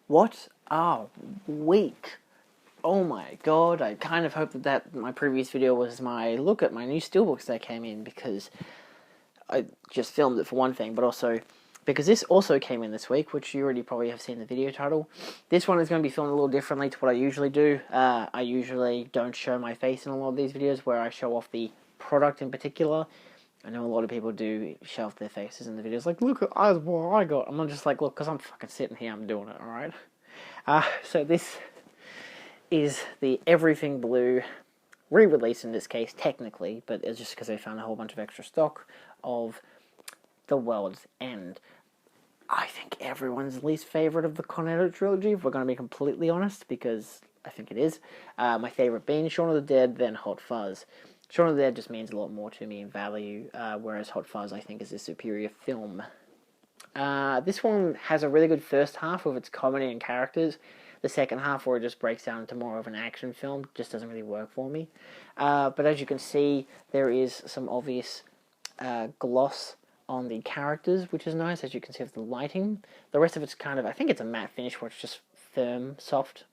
What a week! Oh my god, I kind of hope that my previous video was my look at my new steelbooks that came in, because I just filmed it for one thing, but also because this also came in this week, which you already probably have seen the video title. This one is going to be filmed a little differently to what I usually do. I usually don't show my face in a lot of these videos where I show off the product in particular. I know a lot of people do show off their faces in the videos, like, look at what I got. I'm not just like, look, because I'm fucking sitting here, I'm doing it, alright? So this is the EverythingBlu re-release in this case, technically, but it's just because they found a whole bunch of extra stock of The World's End. I think everyone's least favourite of the Cornetto trilogy, if we're going to be completely honest, because I think it is. My favourite being Shaun of the Dead, then Hot Fuzz. Shaun of the Dead just means a lot more to me in value, whereas Hot Fuzz I think is a superior film. This one has a really good first half with its comedy and characters. The second half, where it just breaks down into more of an action film, just doesn't really work for me. But as you can see, there is some obvious gloss on the characters, which is nice, as you can see with the lighting. The rest of it's kind of, I think it's a matte finish where it's just firm, soft.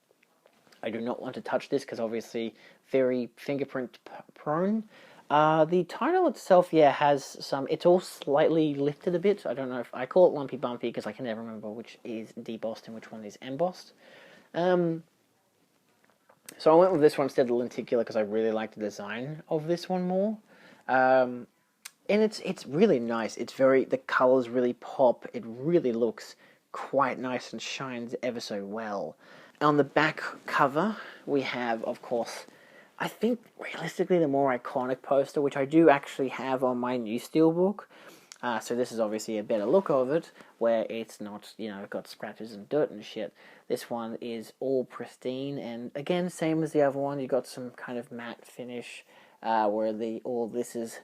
I do not want to touch this because obviously very fingerprint prone. The title itself, yeah, has some, it's all slightly lifted a bit. I don't know if, I call it lumpy bumpy because I can never remember which is debossed and which one is embossed. So I went with this one instead of the lenticular because I really like the design of this one more. And it's really nice. It's very, the colours really pop. It really looks quite nice and shines ever so well. On the back cover, we have, of course, I think realistically the more iconic poster, which I do actually have on my new steelbook. So this is obviously a better look of it, where it's not, you know, got scratches and dirt and shit. This one is all pristine, and again, same as the other one, you got some kind of matte finish, where all this is,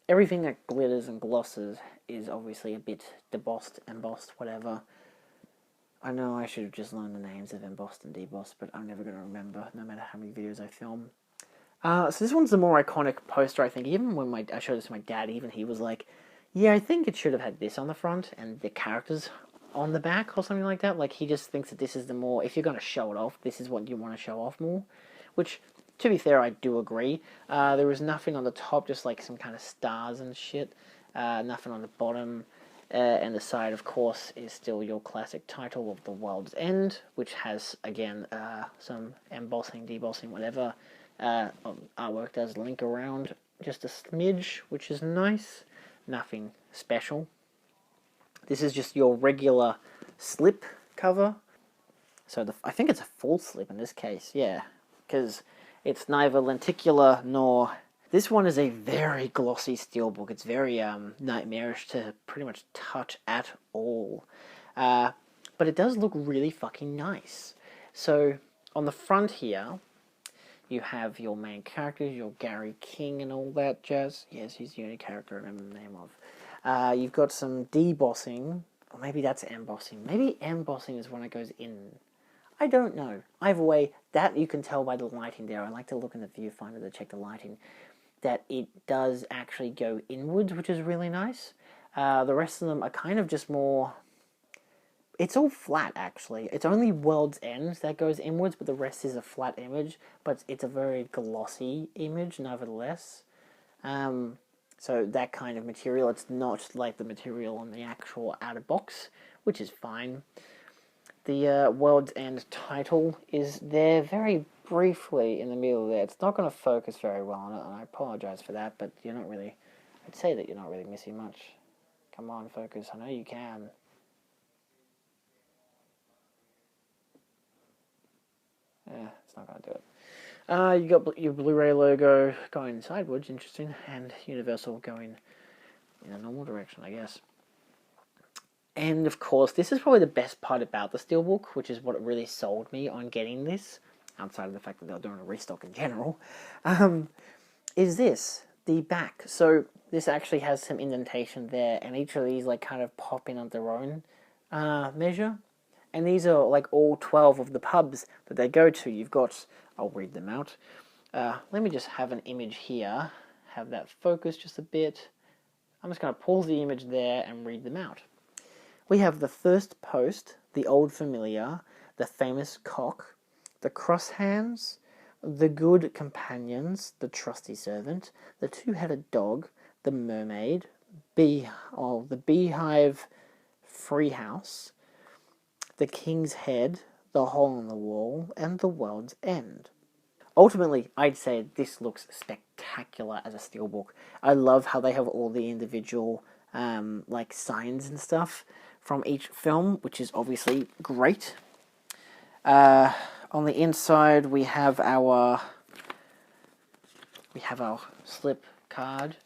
everything that glitters and glosses is obviously a bit debossed, embossed, whatever. I know I should have just learned the names of embossed and debossed, but I'm never going to remember, no matter how many videos I film. So this one's the more iconic poster, I think. Even when I showed this to my dad, even he was like, yeah, I think it should have had this on the front and the characters on the back or something like that. Like, he just thinks that this is the more, if you're going to show it off, this is what you want to show off more. Which, to be fair, I do agree. There was nothing on the top, just like some kind of stars and shit. Nothing on the bottom. And the side, of course, is still your classic title of The World's End, which has, again, some embossing, debossing, whatever. Artwork does link around just a smidge, which is nice. Nothing special. This is just your regular slip cover. So I think it's a full slip in this case, yeah, because it's neither lenticular nor... This one is a very glossy steelbook. It's very nightmarish to pretty much touch at all. But it does look really fucking nice. So on the front here, you have your main characters, your Gary King and all that jazz. Yes, he's the only character I remember the name of. You've got some debossing, or maybe that's embossing. Maybe embossing is when it goes in. I don't know. Either way, that you can tell by the lighting there. I like to look in the viewfinder to check the lighting. That it does actually go inwards, which is really nice. The rest of them are kind of just more... It's all flat, actually. It's only World's End that goes inwards, but the rest is a flat image. But it's a very glossy image, nevertheless. So that kind of material, it's not like the material on the actual outer box, which is fine. The World's End title is there very briefly in the middle there. It's not going to focus very well on it, and I apologize for that, but you're not really... I'd say that you're not really missing much. Come on, focus. I know you can. Yeah, it's not going to do it. You got your Blu-ray logo going sideways, interesting, and Universal going in a normal direction, I guess. And of course, this is probably the best part about the steelbook, which is what really sold me on getting this, outside of the fact that they're doing a restock in general, is this, the back. So this actually has some indentation there, and each of these like kind of pop in on their own measure. And these are like all 12 of the pubs that they go to. You've got, I'll read them out. Let me just have an image here, have that focus just a bit. I'm just going to pause the image there and read them out. We have the first post, the Old Familiar, the famous cock, the cross hands, the good companions, the trusty servant, the two-headed dog, the mermaid, the beehive free house, the king's head, the hole in the wall, and the world's end. Ultimately, I'd say this looks spectacular as a steelbook. I love how they have all the individual like signs and stuff from each film, which is obviously great. On the inside, we have our slip card,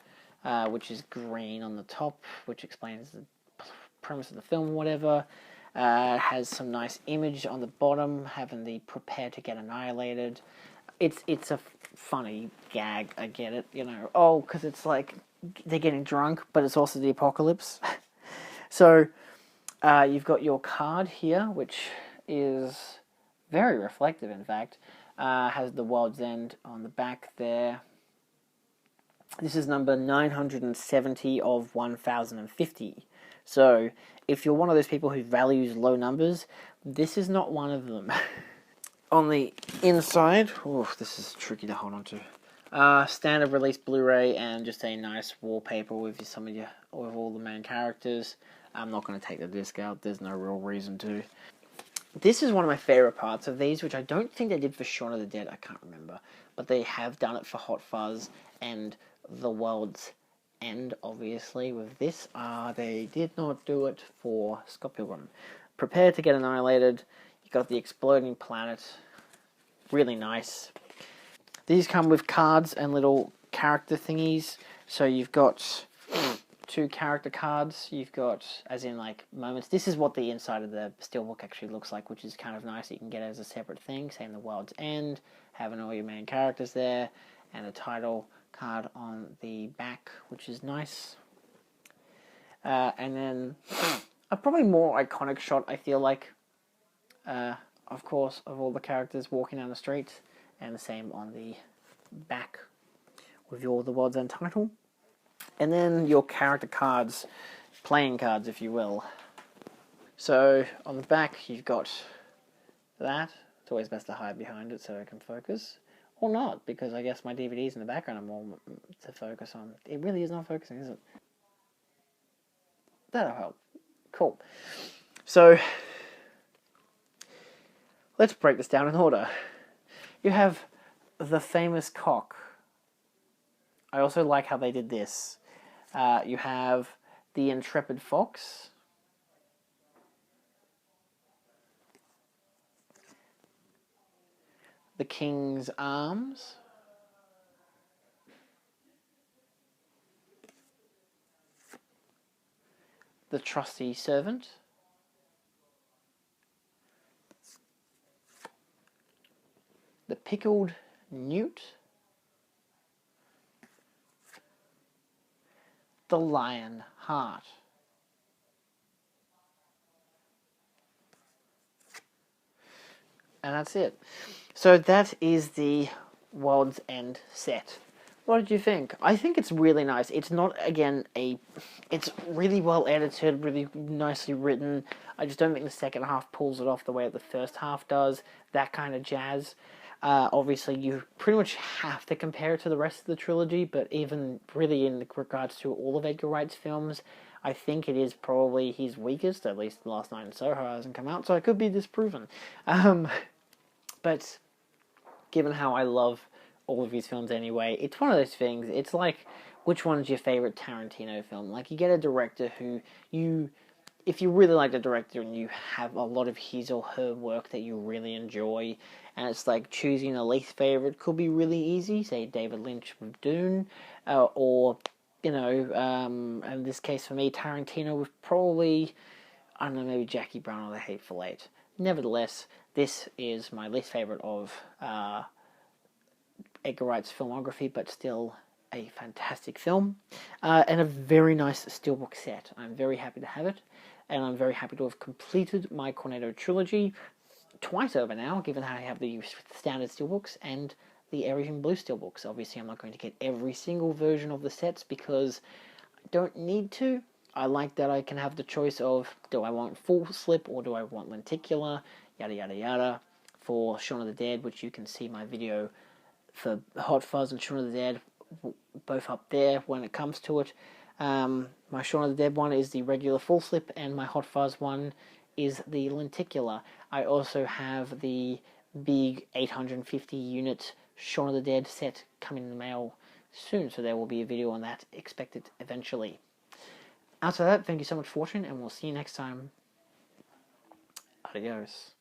which is green on the top, which explains the premise of the film or whatever. Has some nice image on the bottom, having the prepare to get annihilated. It's a funny gag, I get it, you know. Oh, because it's like they're getting drunk, but it's also the apocalypse. So, you've got your card here, which is very reflective, in fact. Has the world's end on the back there. This is number 970 of 1050. So, if you're one of those people who values low numbers, this is not one of them. On the inside, this is tricky to hold on to. Standard release Blu-ray and just a nice wallpaper with all the main characters. I'm not going to take the disc out. There's no real reason to. This is one of my favorite parts of these, which I don't think they did for Shaun of the Dead. I can't remember, but they have done it for Hot Fuzz and The World's End, obviously, with this. They did not do it for Scott Pilgrim. Prepare to get annihilated. You got the exploding planet. Really nice. These come with cards and little character thingies. So you've got 2 character cards. You've got, as in like moments. This is what the inside of the steelbook actually looks like, which is kind of nice. You can get it as a separate thing, saying The World's End, having all your main characters there, and a title card on the back, which is nice. And then a probably more iconic shot, I feel like, of course, of all the characters walking down the street, and the same on the back with the World's End title. And then your character cards, playing cards, if you will. So, on the back, you've got that. It's always best to hide behind it so it can focus. Or not, because I guess my DVD's in the background are more to focus on. It really is not focusing, is it? That'll help. Cool. So, let's break this down in order. You have the famous cock. I also like how they did this. You have the intrepid fox. The king's arms. The trusty servant. The pickled newt. The lion heart. And that's it. So that is the World's End set. What did you think? I think it's really nice. It's not, again, it's really well edited, really nicely written. I just don't think the second half pulls it off the way that the first half does. That kind of jazz. Obviously, you pretty much have to compare it to the rest of the trilogy, but even really in regards to all of Edgar Wright's films, I think it is probably his weakest. At least Last Night in Soho hasn't come out, so it could be disproven. But given how I love all of his films anyway, it's one of those things. It's like, which one's your favorite Tarantino film? Like, you get a director who if you really like the director and you have a lot of his or her work that you really enjoy, and it's like choosing a least favorite could be really easy, say David Lynch with Dune, or, you know, in this case for me, Tarantino with probably, I don't know, maybe Jackie Brown or The Hateful Eight. Nevertheless, this is my least favorite of Edgar Wright's filmography, but still a fantastic film, and a very nice steelbook set. I'm very happy to have it, and I'm very happy to have completed my Cornetto trilogy twice over now, given how I have the standard steelbooks and the EverythingBlu steelbooks. Obviously, I'm not going to get every single version of the sets because I don't need to. I like that I can have the choice of, do I want full slip or do I want lenticular? yada yada yada. For Shaun of the Dead, which you can see my video for Hot Fuzz and Shaun of the Dead, both up there when it comes to it. My Shaun of the Dead one is the regular full slip, and my Hot Fuzz one is the lenticular. I also have the big 850 unit Shaun of the Dead set coming in the mail soon, so there will be a video on that expected eventually. Outside of that, thank you so much for watching, and we'll see you next time. Adios.